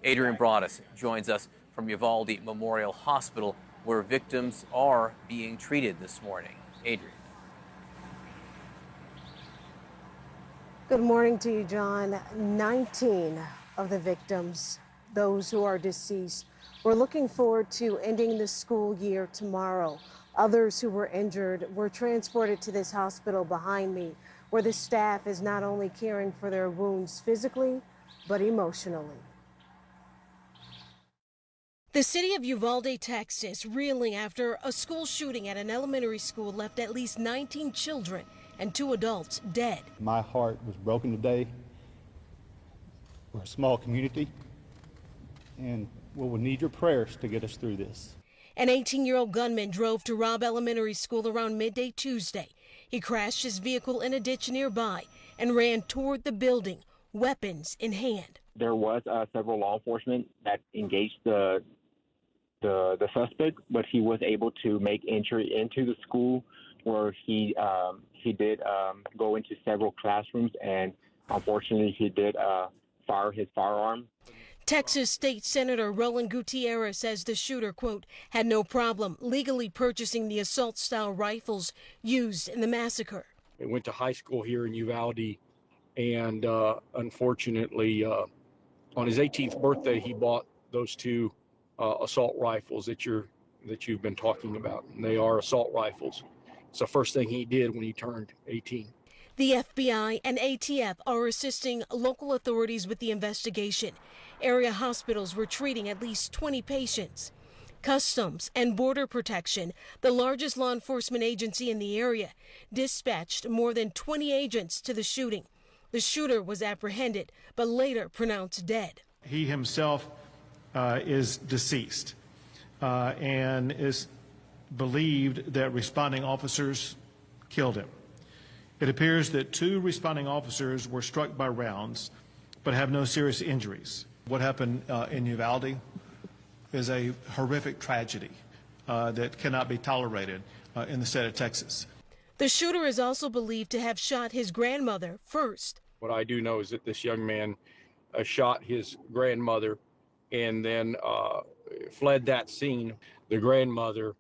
Adrian Broadus joins us from Uvalde Memorial Hospital, where victims are being treated this morning. Adrian. Good morning to you, John. 19 of the victims, those who are deceased, were looking forward to ending the school year tomorrow. Others who were injured were transported to this hospital behind me, where the staff is not only caring for their wounds physically, but emotionally. The city of Uvalde, Texas, reeling after a school shooting at an elementary school left at least 19 children and 2 adults dead. My heart was broken today. We're a small community, and we'll need your prayers to get us through this. An 18-year-old gunman drove to Robb Elementary School around midday Tuesday. He crashed his vehicle in a ditch nearby and ran toward the building, weapons in hand. There was several law enforcement that engaged the suspect, but he was able to make entry into the school, where he did go into several classrooms, and unfortunately he did fire his firearm. Texas State Senator Roland Gutierrez says the shooter, quote, had no problem legally purchasing the assault-style rifles used in the massacre. He went to high school here in Uvalde, and unfortunately, on his 18th birthday, he bought those 2 assault rifles that you've been talking about. And they are assault rifles. It's the first thing he did when he turned 18. The FBI and ATF are assisting local authorities with the investigation. Area hospitals were treating at least 20 patients. Customs and Border Protection, the largest law enforcement agency in the area, dispatched more than 20 agents to the shooting. The shooter was apprehended, but later pronounced dead. He himself is deceased and is believed that responding officers killed him. It appears that 2 responding officers were struck by rounds but have no serious injuries. What happened in Uvalde is a horrific tragedy that cannot be tolerated in the state of Texas. The shooter is also believed to have shot his grandmother first. What I do know is that this young man shot his grandmother and then fled that scene. The grandmother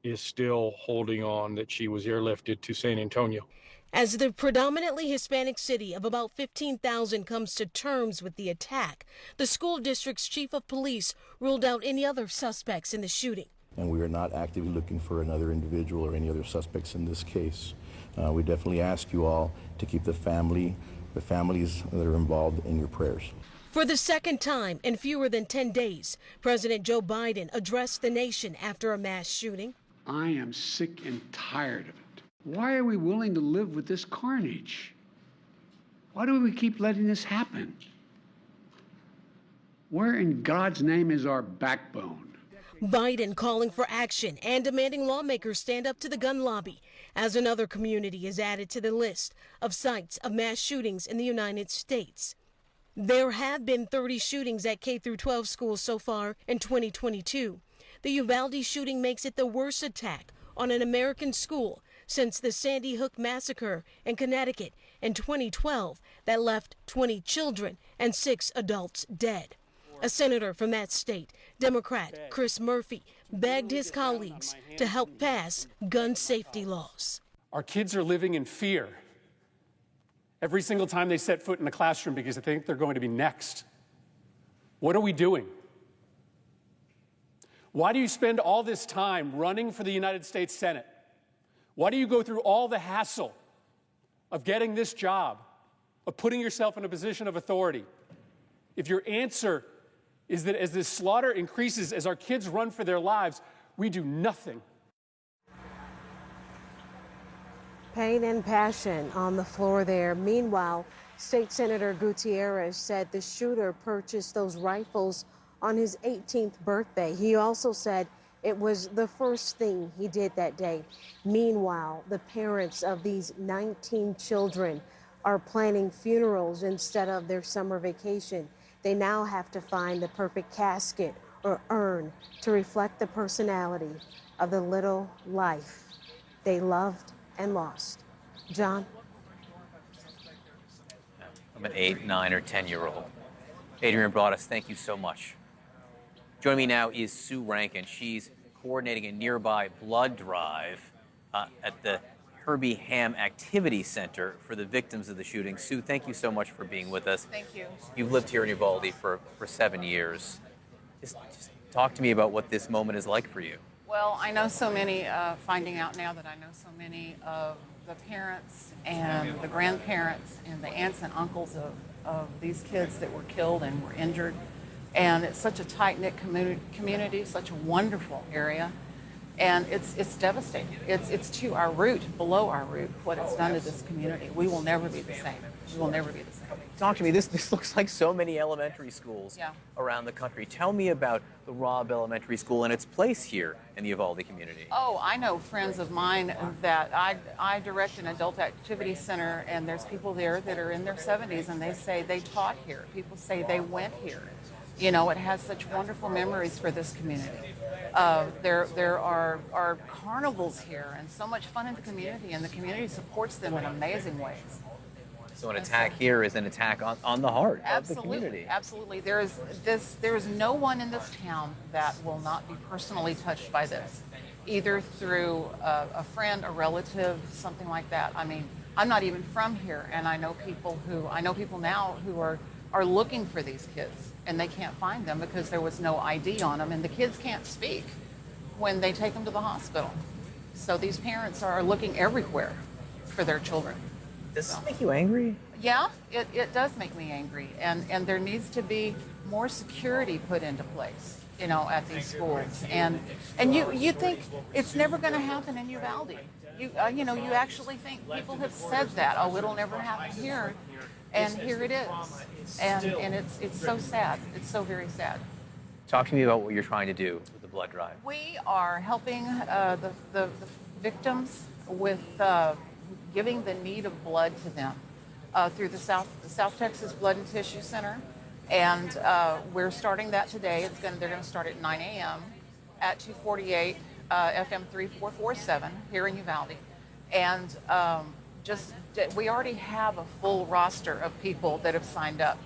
is still holding on, that she was airlifted to San Antonio. As the predominantly Hispanic city of about 15,000 comes to terms with the attack, the school district's chief of police ruled out any other suspects in the shooting. And we are not actively looking for another individual or any other suspects in this case. We definitely ask you all to keep the families that are involved in your prayers. For the second time in fewer than 10 days, President Joe Biden addressed the nation after a mass shooting. I am sick and tired of it. Why are we willing to live with this carnage? Why do we keep letting this happen? Where in God's name is our backbone? Biden calling for action and demanding lawmakers stand up to the gun lobby as another community is added to the list of sites of mass shootings in the United States. There have been 30 shootings at K-12 schools so far in 2022. The Uvalde shooting makes it the worst attack on an American school since the Sandy Hook massacre in Connecticut in 2012 that left 20 children and 6 adults dead. A senator from that state, Democrat Chris Murphy, begged his colleagues to help pass gun safety laws. Our kids are living in fear every single time they set foot in a classroom because they think they're going to be next. What are we doing? Why do you spend all this time running for the United States Senate? Why do you go through all the hassle of getting this job, of putting yourself in a position of authority, if your answer is that as this slaughter increases, as our kids run for their lives, we do nothing? Pain and passion on the floor there. Meanwhile, State Senator Gutierrez said the shooter purchased those rifles on his 18th birthday. He also said it was the first thing he did that day. Meanwhile, the parents of these 19 children are planning funerals instead of their summer vacation. They now have to find the perfect casket or urn to reflect the personality of the little life they loved and lost. John? I'm an 8, 9, or 10-year-old. Adrian Broadus, thank you so much. Joining me now is Sue Rankin. She's coordinating a nearby blood drive at the Herbie Ham Activity Center for the victims of the shooting. Sue, thank you so much for being with us. Thank you. You've lived here in Uvalde for 7 years. Just talk to me about what this moment is like for you. Well, I know so many, finding out now that I know so many of the parents and the grandparents and the aunts and uncles of these kids that were killed and were injured. And it's such a tight-knit community, such a wonderful area. And it's devastating. It's to our root, below our root, what it's done to this community. We will never be the same. We will never be the same. Talk to me. This looks like so many elementary schools around the country. Tell me about the Robb Elementary School and its place here in the Uvalde community. Oh, I know friends of mine that I direct an adult activity center, and there's people there that are in their 70s, and they say they taught here. People say they went here. You know, it has such wonderful memories for this community. There are carnivals here and so much fun in the community, and the community supports them in amazing ways. So an attack here is an attack on the heart of the community. Absolutely. There is no one in this town that will not be personally touched by this, either through a friend, a relative, something like that. I mean, I'm not even from here, and I know people now who are looking for these kids, and they can't find them because there was no ID on them, and the kids can't speak when they take them to the hospital. So these parents are looking everywhere for their children. Does this make you angry? Yeah, it does make me angry, and there needs to be more security put into place, you know, at these schools. And you think it's never going to happen in Uvalde. You actually think people have said that. Oh, it'll never happen here, and here it is. And it's so sad. It's so very sad. Talk to me about what you're trying to do with the blood drive. We are helping the victims with giving the need of blood to them through the South Texas Blood and Tissue Center, and we're starting that today. They're going to start at 9 a.m. at 248 FM 3447 here in Uvalde, and we already have a full roster of people that have signed up,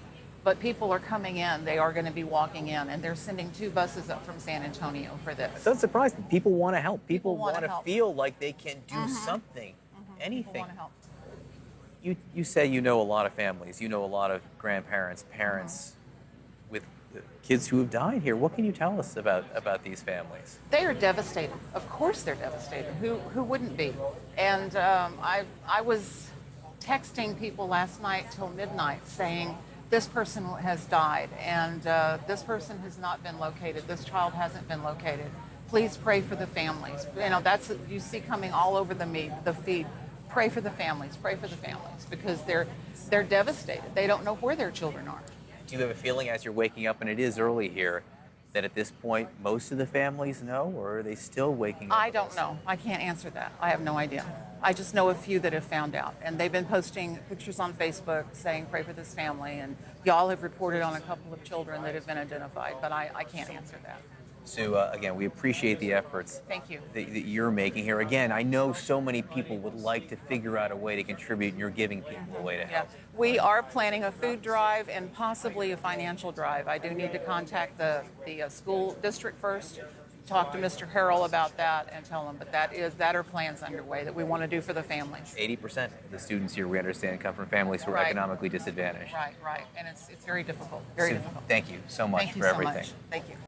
but people are coming in. They are going to be walking in, and they're sending 2 buses up from San Antonio for this. That's surprising. People want to help. People want to feel like they can do something. Anything. Want to help. You say you know a lot of families. You know a lot of grandparents, parents with kids who have died here. What can you tell us about these families? They are devastated. Of course they're devastated. Who wouldn't be? And I was texting people last night till midnight saying, this person has died, and this person has not been located. This child hasn't been located. Please pray for the families. You know, that's you see coming all over the feed. Pray for the families, because they're devastated. They don't know where their children are. Do you have a feeling as you're waking up, and it is early here, that at this point most of the families know, or are they still waking up? I don't know. I can't answer that. I have no idea. I just know a few that have found out, and they've been posting pictures on Facebook saying pray for this family, and y'all have reported on a couple of children that have been identified, but I can't answer that. Sue, again, we appreciate the efforts Thank you. that you're making here. Again, I know so many people would like to figure out a way to contribute, and you're giving people a way to help. Yeah. We are planning a food drive and possibly a financial drive. I do need to contact the school district first, talk to Mr. Harrell about that, and tell him. But that are plans underway that we want to do for the families. 80% of the students here, we understand, come from families who are economically disadvantaged. Right. And it's very difficult. Very difficult. Thank you so much for everything. Thank you.